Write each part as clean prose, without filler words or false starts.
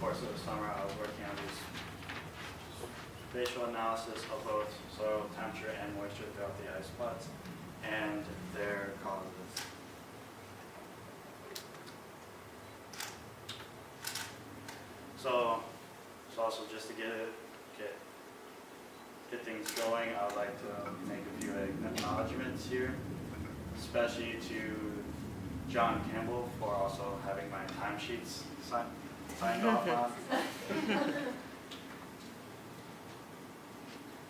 course of the summer, I was working on these spatial analysis of both soil temperature and moisture throughout the ice plots and their causes. So also just to get things going, I would like to make a few acknowledgments here, especially to John Campbell for also having my timesheets signed off on.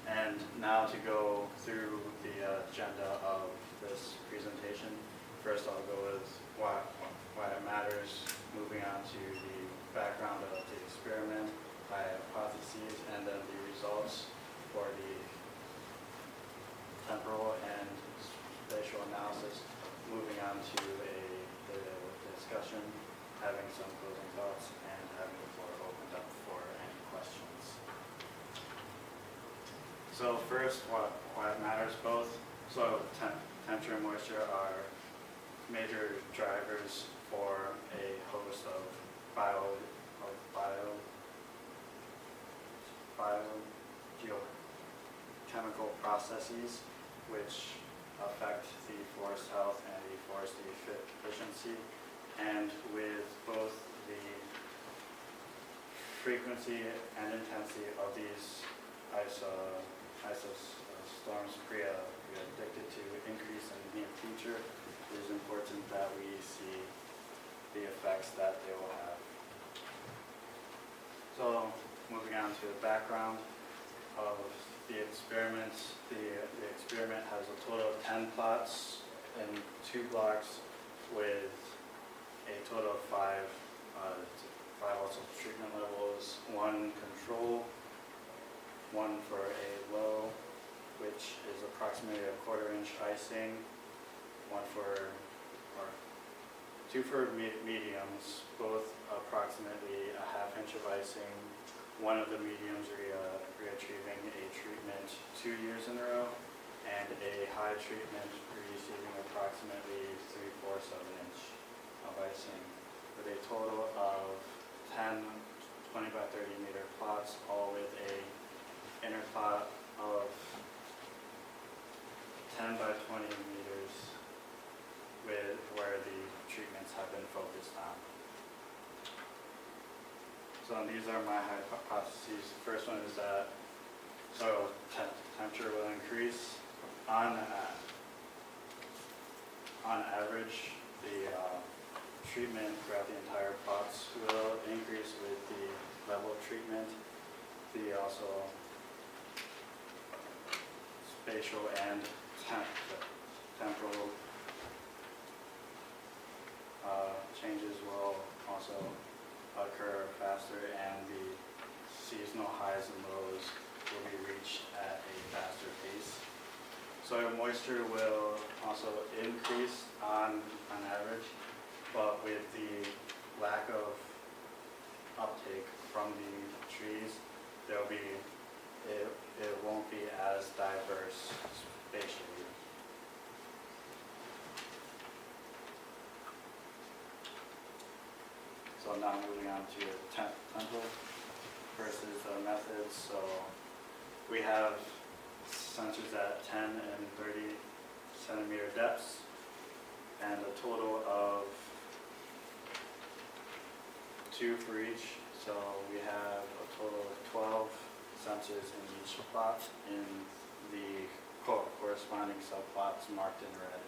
And now to go through the agenda of this presentation. First I'll go with why it matters, moving on to the background of the experiment, hypotheses, and then the results for the temporal and spatial analysis, moving on to the discussion, having some closing thoughts, and having the floor opened up for any questions. So first, why it matters, both soil temperature and moisture are major drivers for a host of biogeochemical processes which affect the forest health and the forest efficiency, and with both the frequency and intensity of these storms predicted to increase in the near future, it is important that we see the effects that they will have. So moving on to the background of the experiment. The experiment has a total of 10 plots in 2 blocks with a total of 5 also treatment levels, 1 control, 1 for a low, which is approximately a 1/4 inch icing, 2 for mediums, both approximately a 1/2 inch of icing, 1 of the mediums retrieving a treatment 2 years in a row, and a high treatment receiving approximately 3/4 of an inch of icing, with a total of 10 20 by 30 meter plots, all with a inner plot of 10 by 20 meters where the treatments have been focused on. So these are my hypotheses. The first one is that soil temperature will increase. On average, the treatment throughout the entire plots will increase with the level of treatment. The also spatial and temporal changes will also occur faster, and the seasonal highs and lows will be reached at a faster pace. Soil moisture will also increase on average, but with the lack of uptake from the trees, it won't be as diverse spatially. So now moving on to temporal versus the methods. So we have sensors at 10 and 30 centimeter depths, and a total of 2 for each. So we have a total of 12 sensors in each plot in the corresponding subplots marked in red.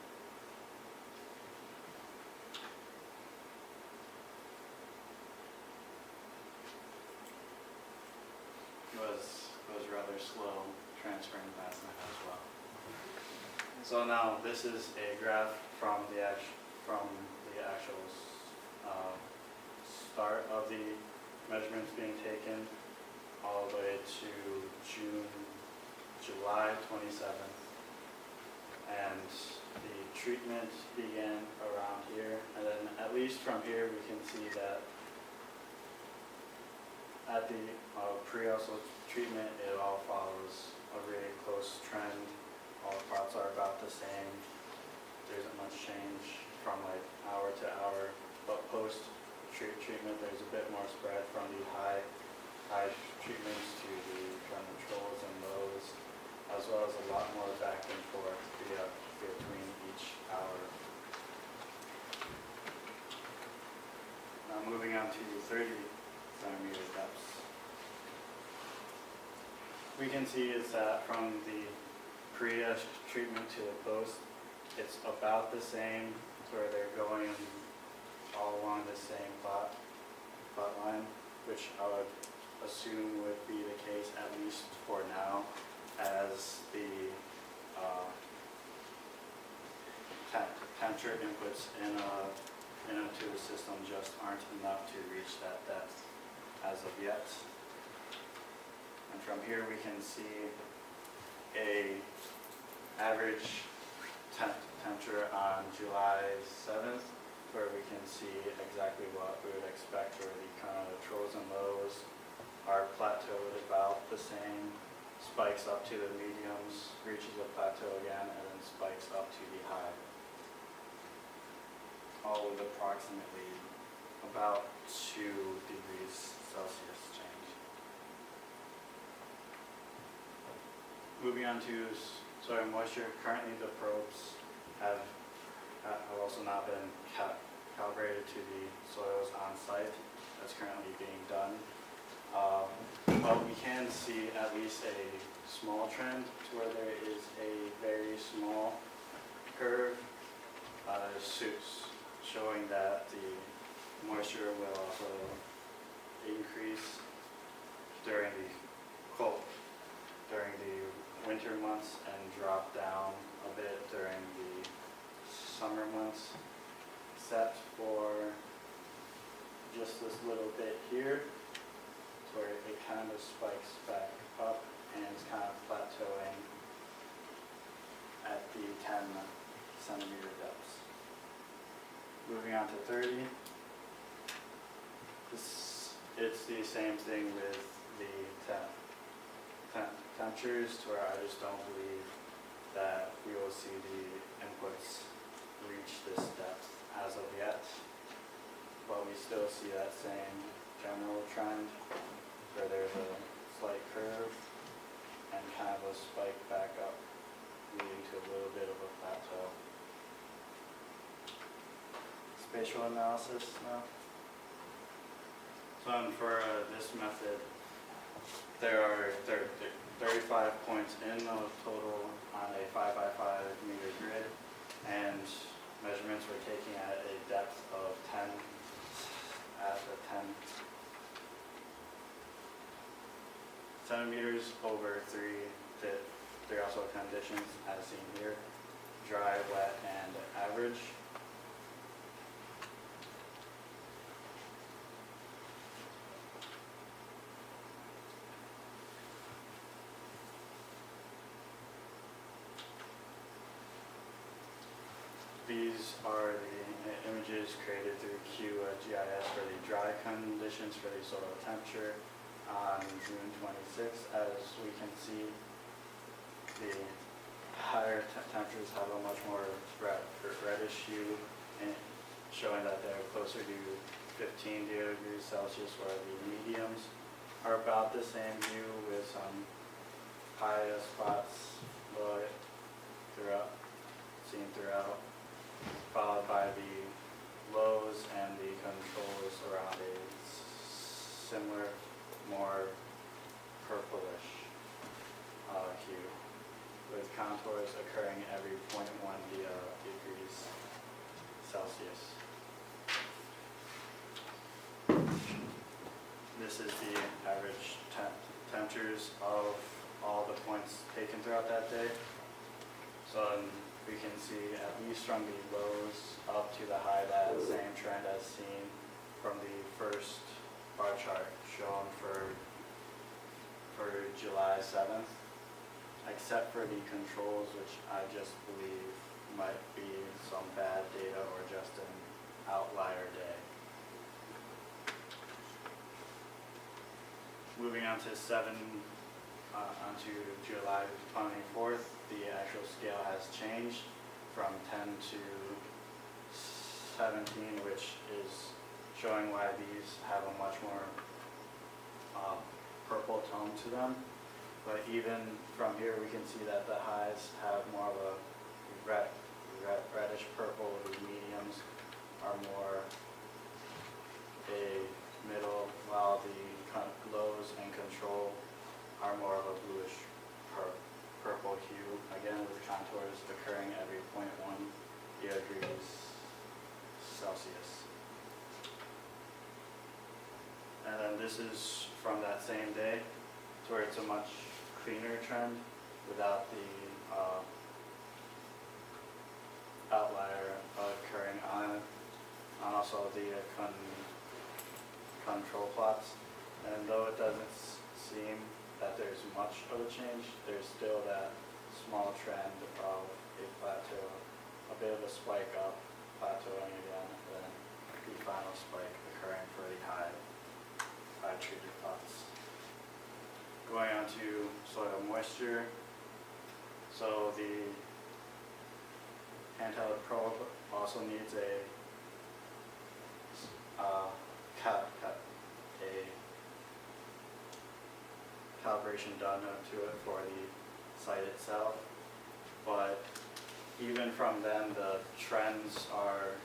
It was rather slow transferring last night as well. So now this is a graph from the actual start of the measurements being taken all the way to July 27th, and the treatment began around here, and then at least from here we can see that at the pre-also treatment, it all follows a really close trend. All the plots are about the same. There isn't much change from like hour to hour, but post treatment there's a bit more spread from the 30 centimeter depths. We can see is that from the pre-ISE treatment to the post, it's about the same, where they're going all along the same plot line, which I would assume would be the case at least for now, as the temperature inputs into the system just aren't enough to reach that depth as of yet. And from here we can see a average temperature on July 7th, where we can see exactly what we would expect, where the kind of troughs and lows are plateaued about the same, spikes up to the mediums, reaches a plateau again, and then spikes up to the high. All with approximately about 2 degrees Celsius change. Moving on to soil moisture, currently the probes have also not been calibrated to the soils on site. That's currently being done. But we can see at least a small trend to where there is a very small curve showing that the moisture will also increase during the winter months and drop down a bit during the summer months, except for just this little bit here, where it kind of spikes back up and it's kind of plateauing at the 10 centimeter depths. Moving on to 30. It's the same thing with the temperatures, to where I just don't believe that we will see the inputs reach this depth as of yet. But we still see that same general trend, where there's a slight curve and kind of a spike back up, leading to a little bit of a plateau. Spatial analysis now. So for this method, there are 35 points in the total on a 5 by 5 meter grid, and measurements were taken at a depth of 10 centimeters over three also conditions as seen here: dry, wet, and average. These are the images created through QGIS for the dry conditions for the soil temperature on June 26th. As we can see, the higher temperatures have a much more reddish hue, and showing that they're closer to 15 degrees Celsius, where the mediums are about the same hue, with some high spots seen throughout, followed by the lows and the controls around a similar, more purplish hue, with contours occurring every 0.1 degrees Celsius. This is the average temperatures of all the points taken throughout that day. So we can see, at least from the lows up to the high, that same trend as seen from the first bar chart shown for July 7th, except for the controls, which I just believe might be some bad data or just an outlier day. Moving on to onto July 24th, the actual scale has changed from 10 to 17, which is showing why these have a much more purple tone to them. But even from here, we can see that the highs have more of a reddish purple. The mediums are more a middle, while the lows and control are more of a bluish purple hue, again with contours occurring every 0.1 degrees Celsius. And then this is from that same day, to where it's a much cleaner trend without the outlier occurring on it, and also the control plots. And though it doesn't seem that there's much of a change, there's still that small trend of a plateau, a bit of a spike up, plateauing again, and then the final spike occurring for the high treated plots. Going on to soil moisture. So the handheld probe also needs a calibration done to it for the site itself, but even from then the trends are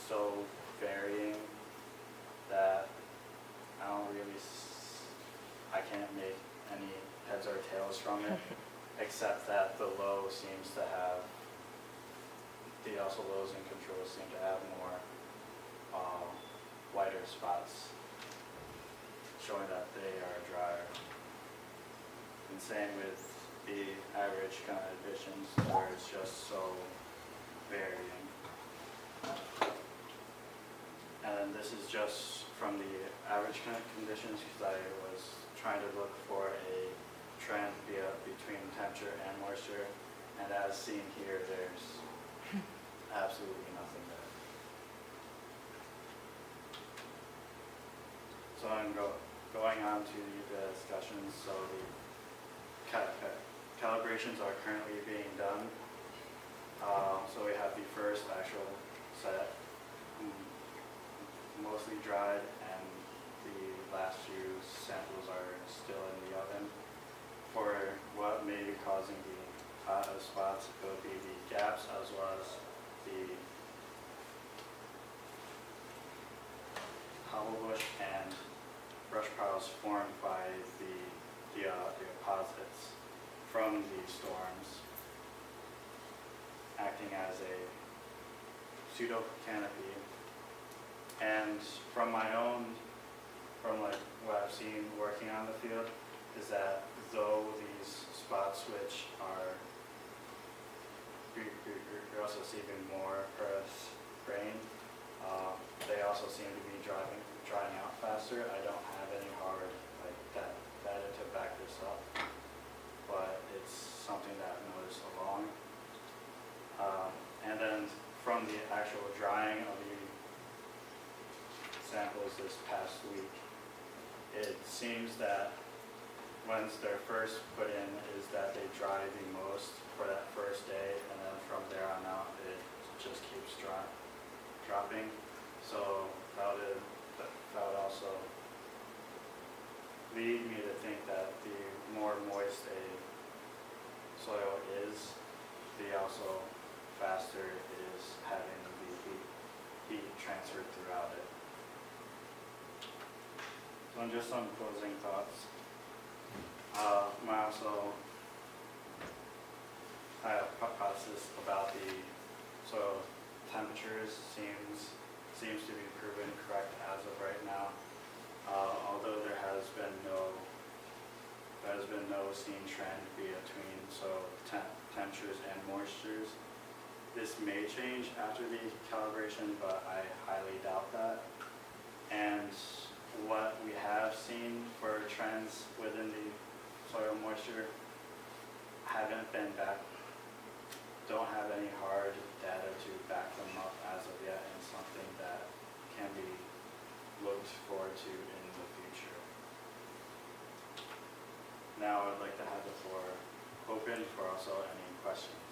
so varying that I can't make any heads or tails from it, except that the low seems to have, also lows and controls seem to have more whiter spots, showing that they are drier. And same with the average conditions, where it's just so varying. And this is just from the average conditions, because I was trying to look for a trend between temperature and moisture, and as seen here, there's absolutely nothing there. So I'm going on to the discussions. So the calibrations are currently being done. So we have the first actual set, mostly dried, and the last few samples are still in the oven. For what may be causing the hottest spots, it would be the gaps as well as the hollow bush and brush piles formed by the deposits from the storms, acting as a pseudo canopy. And from what I've seen working on the field, is that though these spots, which are you're also seeing more earth grain, they also seem to be drying out faster. I don't have any hard data to back this up, but it's something that I've noticed along. And then from the actual drying of the samples this past week, it seems that once they're first put in, is that they dry the most for that first day, and then from there on out it just keeps dropping. So that would also lead me to think that the more moist a soil is, the also faster it is having the heat transferred throughout it. So just some closing thoughts. I have a hypothesis about the soil temperatures seems to be proven correct as of right now. Although there has been no seen trend between soil temperatures and moistures. This may change after the calibration, but I highly doubt that. And what we have seen for trends within the soil moisture don't have any hard data to back them up as of yet, and something that can be looked forward to in the future. Now I would like to have the floor open for also any questions.